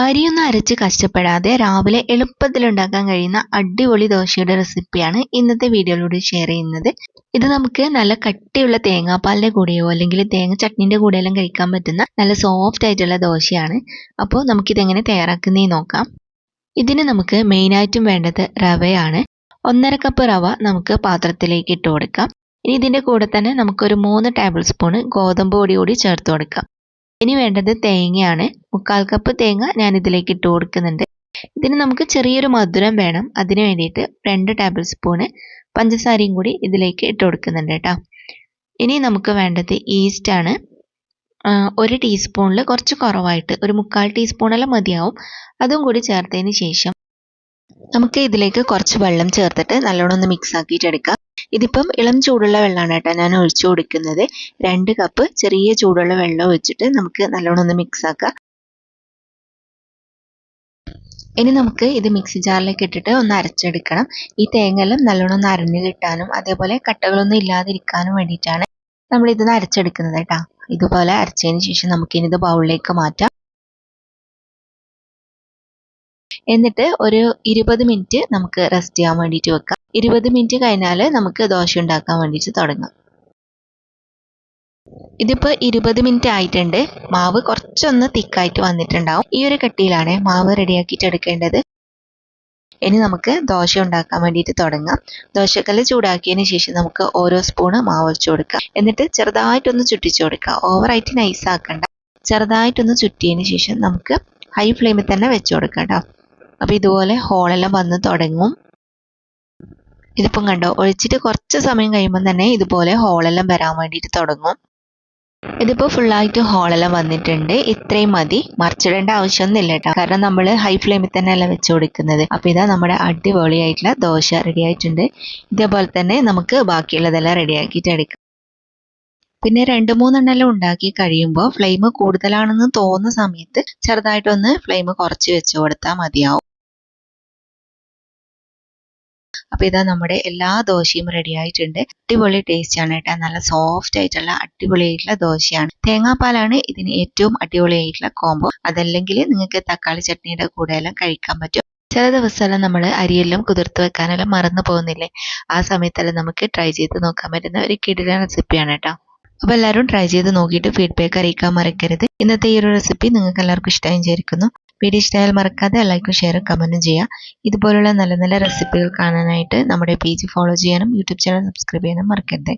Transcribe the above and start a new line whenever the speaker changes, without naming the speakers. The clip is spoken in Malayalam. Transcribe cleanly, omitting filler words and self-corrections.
അരിയൊന്നും അരച്ച് കഷ്ടപ്പെടാതെ രാവിലെ എളുപ്പത്തിൽ ഉണ്ടാക്കാൻ കഴിയുന്ന അടിപൊളി ദോശയുടെ റെസിപ്പിയാണ് ഇന്നത്തെ വീഡിയോയിലൂടെ ഷെയർ ചെയ്യുന്നത്. ഇത് നമുക്ക് നല്ല കട്ടിയുള്ള തേങ്ങാപ്പാലിന്റെ കൂടെയോ അല്ലെങ്കിൽ തേങ്ങ ചട്നിന്റെ കൂടെയെല്ലാം കഴിക്കാൻ പറ്റുന്ന നല്ല സോഫ്റ്റ് ആയിട്ടുള്ള ദോശയാണ്. അപ്പോൾ നമുക്കിതെങ്ങനെ തയ്യാറാക്കുന്നതെന്ന് നോക്കാം. ഇതിന് നമുക്ക് മെയിനായിട്ടും വേണ്ടത് റവയാണ്. 1.5 കപ്പ് റവ നമുക്ക് പാത്രത്തിലേക്ക് ഇട്ട് കൊടുക്കാം. ഇനി ഇതിന്റെ കൂടെ തന്നെ നമുക്കൊരു 3 ടേബിൾ സ്പൂൺ ഗോതമ്പ് പൊടി കൂടി ചേർത്ത് കൊടുക്കാം. ഇനി വേണ്ടത് തേങ്ങയാണ്. 1/4 കപ്പ് തേങ്ങ ഞാൻ ഇതിലേക്ക് ഇട്ട് കൊടുക്കുന്നുണ്ട്. ഇതിന് നമുക്ക് ചെറിയൊരു മധുരം വേണം. അതിന് വേണ്ടിയിട്ട് 2 ടേബിൾ സ്പൂണ് പഞ്ചസാരയും കൂടി ഇതിലേക്ക് ഇട്ട് കൊടുക്കുന്നുണ്ട് കേട്ടോ. ഇനി നമുക്ക് വേണ്ടത് ഈസ്റ്റ് ആണ്. 1 ടീസ്പൂണിൽ കുറച്ച് കുറവായിട്ട് ഒരു 1/4 ടീസ്പൂണെല്ലാം മതിയാവും. അതും കൂടി ചേർത്തതിന് ശേഷം നമുക്ക് ഇതിലേക്ക് കുറച്ച് വെള്ളം ചേർത്തിട്ട് നല്ലോണം ഒന്ന് മിക്സ് ആക്കിയിട്ട് എടുക്കാം. ഇതിപ്പം ഇളം ചൂടുള്ള വെള്ളമാണ് കേട്ടോ ഞാൻ ഒഴിച്ചു കൊടുക്കുന്നത്. 2 കപ്പ് ചെറിയ ചൂടുള്ള വെള്ളം ഒഴിച്ചിട്ട് നമുക്ക് നല്ലോണം ഒന്ന് മിക്സ് ആക്കാം. ഇനി നമുക്ക് ഇത് മിക്സി ജാറിലേക്ക് ഇട്ടിട്ട് ഒന്ന് അരച്ചെടുക്കണം. ഈ തേങ്ങയെല്ലാം നല്ലോണം ഒന്ന് അരഞ്ഞു കിട്ടാനും അതേപോലെ കട്ടകളൊന്നും ഇല്ലാതിരിക്കാനും വേണ്ടിയിട്ടാണ് നമ്മൾ ഇതൊന്ന് അരച്ചെടുക്കുന്നത് കേട്ടോ. ഇതുപോലെ അരച്ചതിന് ശേഷം നമുക്കിനി ഇത് ബൗളിലേക്ക് മാറ്റാം. എന്നിട്ട് ഒരു 20 മിനിറ്റ് നമുക്ക് റെസ്റ്റ് ചെയ്യാൻ വേണ്ടിയിട്ട് വെക്കാം. 20 മിനിറ്റ് കഴിഞ്ഞാൽ നമുക്ക് ദോശ ഉണ്ടാക്കാൻ വേണ്ടിയിട്ട് തുടങ്ങാം. ഇതിപ്പോൾ 20 മിനിറ്റ് ആയിട്ടുണ്ട്. മാവ് കുറച്ചൊന്ന് തിക്കായിട്ട് വന്നിട്ടുണ്ടാവും. ഈ ഒരു കട്ടിയിലാണ് മാവ് റെഡിയാക്കിയിട്ട് എടുക്കേണ്ടത്. ഇനി നമുക്ക് ദോശ ഉണ്ടാക്കാൻ വേണ്ടിയിട്ട് തുടങ്ങാം. ദോശക്കല്ല് ചൂടാക്കിയതിന് ശേഷം നമുക്ക് ഓരോ സ്പൂണ് മാവ് വെച്ച് കൊടുക്കാം. എന്നിട്ട് ചെറുതായിട്ടൊന്ന് ചുറ്റിച്ചു കൊടുക്കാം. ഓവറായിട്ട് നൈസ് ആക്കണ്ട. ചെറുതായിട്ടൊന്ന് ചുറ്റിയതിന് ശേഷം നമുക്ക് ഹൈ ഫ്ലെയിമിൽ തന്നെ വെച്ച് കൊടുക്കാം കേട്ടോ. അപ്പോൾ ഇതുപോലെ ഹോളെല്ലാം വന്ന് തുടങ്ങും. ഇതിപ്പം കണ്ടോ, ഒഴിച്ചിട്ട് കുറച്ച് സമയം കഴിയുമ്പോൾ തന്നെ ഇതുപോലെ ഹോളെല്ലാം വരാൻ വേണ്ടിയിട്ട് തുടങ്ങും. ഇതിപ്പോൾ ഫുള്ളായിട്ട് ഹോളെല്ലാം വന്നിട്ടുണ്ട്. ഇത്രയും മതി, മറിച്ചിടേണ്ട ആവശ്യമൊന്നുമില്ല കേട്ടോ. കാരണം നമ്മൾ ഹൈ ഫ്ലെയിമിൽ തന്നെ അല്ല വെച്ച് കൊടുക്കുന്നത്. അപ്പോൾ ഇതാ നമ്മുടെ അടിപൊളിയായിട്ടുള്ള ദോശ റെഡി ആയിട്ടുണ്ട്. ഇതേപോലെ തന്നെ നമുക്ക് ബാക്കിയുള്ളതെല്ലാം റെഡിയാക്കിയിട്ട് എടുക്കാം. പിന്നെ 2-3 എണ്ണെല്ലാം ഉണ്ടാക്കി കഴിയുമ്പോൾ ഫ്ലെയിം കൂടുതലാണെന്ന് തോന്നുന്ന സമയത്ത് ചെറുതായിട്ടൊന്ന് ഫ്ലെയിം കുറച്ച് വെച്ച് കൊടുത്താൽ മതിയാവും. അപ്പോൾ ഇതാ നമ്മുടെ എല്ലാ ദോശയും റെഡി ആയിട്ടുണ്ട്. അടിപൊളി ടേസ്റ്റ് ആണ് കേട്ടോ. നല്ല സോഫ്റ്റ് ആയിട്ടുള്ള അടിപൊളിയായിട്ടുള്ള ദോശയാണ്. തേങ്ങാപ്പാലാണ് ഇതിന് ഏറ്റവും അടിപൊളിയായിട്ടുള്ള കോംബോ. അതല്ലെങ്കിൽ നിങ്ങൾക്ക് തക്കാളി ചട്നിയുടെ കൂടെ എല്ലാം കഴിക്കാൻ പറ്റും. ചില ദിവസമെല്ലാം നമ്മൾ അരിയെല്ലാം കുതിർത്ത് വെക്കാനെല്ലാം മറന്നു പോകുന്നില്ലേ? ആ സമയത്തെല്ലാം നമുക്ക് ട്രൈ ചെയ്ത് നോക്കാൻ പറ്റുന്ന ഒരു കിടിലൻ റെസിപ്പിയാണ് കേട്ടോ. അപ്പോൾ എല്ലാവരും ട്രൈ ചെയ്ത് നോക്കിയിട്ട് ഫീഡ്ബാക്ക് അറിയിക്കാൻ മറക്കരുത്. ഇന്നത്തെ ഈ ഒരു റെസിപ്പി നിങ്ങൾക്ക് എല്ലാവർക്കും ഇഷ്ടമായി വിചാരിക്കുന്നു. വീഡിയോ ഇഷ്ടമായാൽ മറക്കാതെ ലൈക്കും ഷെയറും കമൻറ്റും ചെയ്യുക. ഇതുപോലുള്ള നല്ല നല്ല റെസിപ്പികൾ കാണാനായിട്ട് നമ്മുടെ പേജ് ഫോളോ ചെയ്യാനും യൂട്യൂബ് ചാനൽ സബ്സ്ക്രൈബ് ചെയ്യാനും മറക്കരുത്.